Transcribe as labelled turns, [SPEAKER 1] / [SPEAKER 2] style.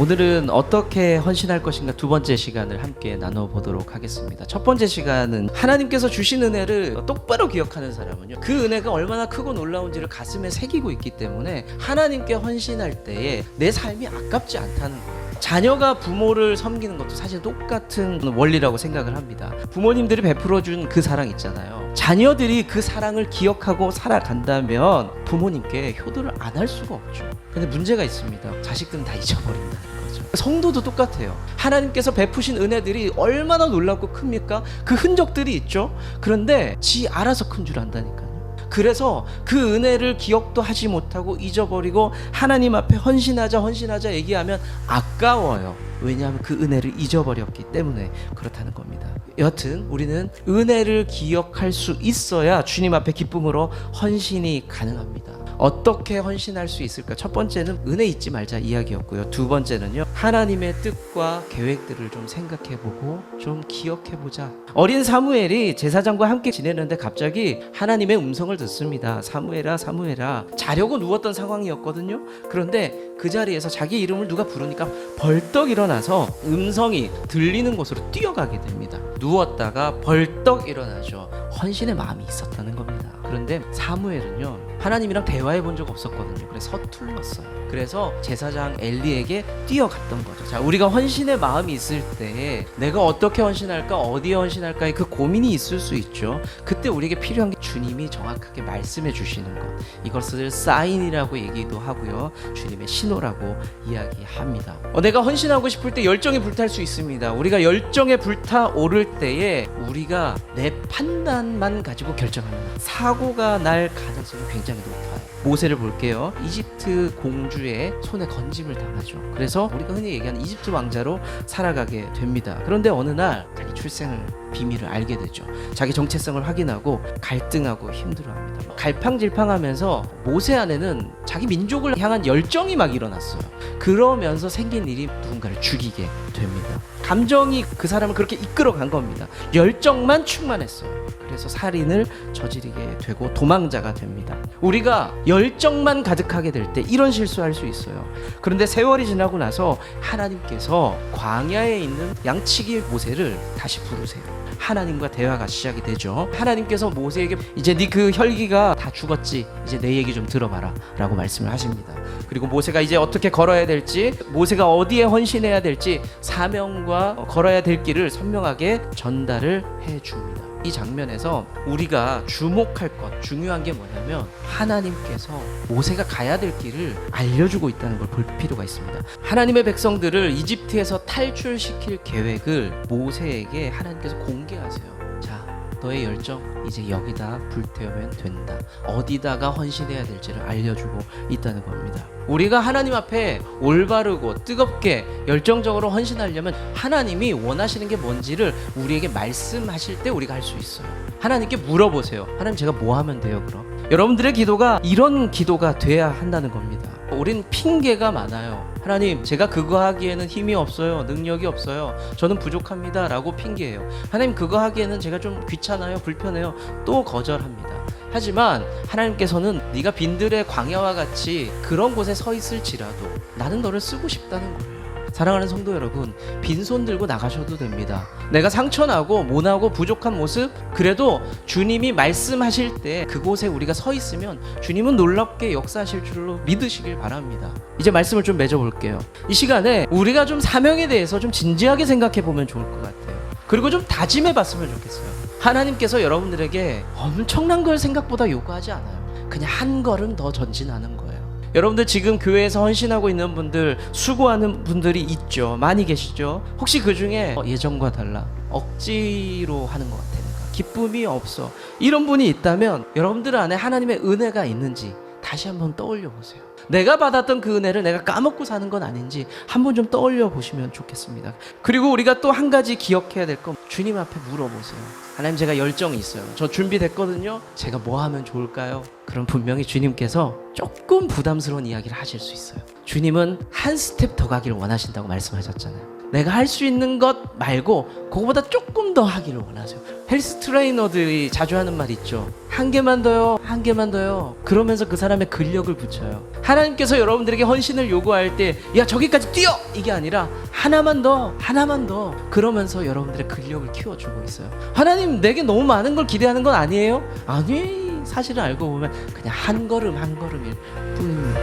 [SPEAKER 1] 오늘은 어떻게 헌신할 것인가 두 번째 시간을 함께 나눠보도록 하겠습니다. 첫 번째 시간은 하나님께서 주신 은혜를 똑바로 기억하는 사람은요, 그 은혜가 얼마나 크고 놀라운지를 가슴에 새기고 있기 때문에 하나님께 헌신할 때에 내 삶이 아깝지 않다는 거예요. 자녀가 부모를 섬기는 것도 사실 똑같은 원리라고 생각을 합니다. 부모님들이 베풀어준 그 사랑 있잖아요. 자녀들이 그 사랑을 기억하고 살아간다면 부모님께 효도를 안 할 수가 없죠. 근데 문제가 있습니다. 자식들은 다 잊어버린다는 거죠. 성도도 똑같아요. 하나님께서 베푸신 은혜들이 얼마나 놀랍고 큽니까? 그 흔적들이 있죠. 그런데 지 알아서 큰 줄 안다니까요. 그래서 그 은혜를 기억도 하지 못하고 잊어버리고 하나님 앞에 헌신하자 얘기하면 아까워요. 왜냐하면 그 은혜를 잊어버렸기 때문에 그렇다는 겁니다. 여하튼 우리는 은혜를 기억할 수 있어야 주님 앞에 기쁨으로 헌신이 가능합니다. 어떻게 헌신할 수 있을까? 첫 번째는 은혜 잊지 말자 이야기였고요. 두 번째는요, 하나님의 뜻과 계획들을 좀 생각해보고 좀 기억해보자. 어린 사무엘이 제사장과 함께 지내는데 갑자기 하나님의 음성을 듣습니다. 사무엘아 사무엘아. 자려고 누웠던 상황이었거든요. 그런데 그 자리에서 자기 이름을 누가 부르니까 벌떡 일어나서 음성이 들리는 곳으로 뛰어가게 됩니다. 누웠다가 벌떡 일어나죠. 헌신의 마음이 있었다는 겁니다. 그런데 사무엘은요, 하나님이랑 대화해 본 적 없었거든요. 그래서 서툴렀어요. 그래서 제사장 엘리에게 뛰어갔던 거죠. 자, 우리가 헌신의 마음이 있을 때 내가 어떻게 헌신할까, 어디에 헌신할까의 그 고민이 있을 수 있죠. 그때 우리에게 필요한 게 주님이 정확하게 말씀해 주시는 것, 이것을 사인이라고 얘기도 하고요, 주님의 신호라고 이야기합니다. 내가 헌신하고 싶을 때 열정이 불탈 수 있습니다. 우리가 열정에 불타오를 때에 우리가 내 판단만 가지고 결정합니다. 사고가 날 가능성이 굉장히 높아요. 모세를 볼게요. 이집트 공주의 손에 건짐을 당하죠. 그래서 우리가 흔히 얘기하는 이집트 왕자로 살아가게 됩니다. 그런데 어느 날 자기 출생을 비밀을 알게 되죠. 자기 정체성을 확인하고 갈등하고 힘들어합니다. 갈팡질팡하면서 모세 안에는 자기 민족을 향한 열정이 막 일어났어요. 그러면서 생긴 일이 누군가를 죽이게 됩니다. 감정이 그 사람을 그렇게 이끌어간 겁니다. 열정만 충만했어요. 그래서 살인을 저지르게 되고 도망자가 됩니다. 우리가 열정만 가득하게 될 때 이런 실수할 수 있어요. 그런데 세월이 지나고 나서 하나님께서 광야에 있는 양치기 모세를 다시 부르세요. 하나님과 대화가 시작이 되죠. 하나님께서 모세에게 이제 네 그 혈기가 다 죽었지, 이제 내 얘기 좀 들어봐라 라고 말씀을 하십니다. 그리고 모세가 이제 어떻게 걸어야 될지, 모세가 어디에 헌신해야 될지, 사명과 걸어야 될 길을 선명하게 전달을 해줍니다. 이 장면에서 우리가 주목할 것, 중요한 게 뭐냐면 하나님께서 모세가 가야 될 길을 알려주고 있다는 걸 볼 필요가 있습니다. 하나님의 백성들을 이집트에서 탈출시킬 계획을 모세에게 하나님께서 공개하세요. 자, 너의 열정 이제 여기다 불태우면 된다. 어디다가 헌신해야 될지를 알려주고 있다는 겁니다. 우리가 하나님 앞에 올바르고 뜨겁게 열정적으로 헌신하려면 하나님이 원하시는 게 뭔지를 우리에게 말씀하실 때 우리가 할 수 있어요. 하나님께 물어보세요. 하나님, 제가 뭐 하면 돼요? 그럼 여러분들의 기도가 이런 기도가 돼야 한다는 겁니다. 우린 핑계가 많아요. 하나님, 제가 그거 하기에는 힘이 없어요. 능력이 없어요. 저는 부족합니다 라고 핑계해요. 하나님, 그거 하기에는 제가 좀 귀찮아요. 불편해요. 또 거절합니다. 하지만 하나님께서는 네가 빈들의 광야와 같이 그런 곳에 서 있을지라도 나는 너를 쓰고 싶다는 거예요. 사랑하는 성도 여러분, 빈손 들고 나가셔도 됩니다. 내가 상처나고 모나고 부족한 모습, 그래도 주님이 말씀하실 때 그곳에 우리가 서 있으면 주님은 놀랍게 역사하실 줄로 믿으시길 바랍니다. 이제 말씀을 좀 맺어볼게요. 이 시간에 우리가 좀 사명에 대해서 좀 진지하게 생각해 보면 좋을 것 같아요. 그리고 좀 다짐해 봤으면 좋겠어요. 하나님께서 여러분들에게 엄청난 걸 생각보다 요구하지 않아요. 그냥 한 걸음 더 전진하는 거예요. 여러분들 지금 교회에서 헌신하고 있는 분들, 수고하는 분들이 있죠. 많이 계시죠. 혹시 그 중에 예전과 달라 억지로 하는 것 같아, 내가 기쁨이 없어, 이런 분이 있다면 여러분들 안에 하나님의 은혜가 있는지 다시 한번 떠올려 보세요. 내가 받았던 그 은혜를 내가 까먹고 사는 건 아닌지 한번 좀 떠올려 보시면 좋겠습니다. 그리고 우리가 또 한 가지 기억해야 될 건, 주님 앞에 물어보세요. 하나님, 제가 열정이 있어요. 저 준비됐거든요. 제가 뭐 하면 좋을까요? 그럼 분명히 주님께서 조금 부담스러운 이야기를 하실 수 있어요. 주님은 한 스텝 더 가기를 원하신다고 말씀하셨잖아요. 내가 할 수 있는 것 말고 그거보다 조금 더 하기를 원하세요. 헬스 트레이너들이 자주 하는 말 있죠. 한 개만 더요, 한 개만 더요. 그러면서 그 사람의 근력을 붙여요. 하나님께서 여러분들에게 헌신을 요구할 때 야 저기까지 뛰어! 이게 아니라 하나만 더, 하나만 더. 그러면서 여러분들의 근력을 키워주고 있어요. 하나님 내게 너무 많은 걸 기대하는 건 아니에요? 아니, 사실은 알고 보면 그냥 한 걸음 한 걸음일 뿐입니다.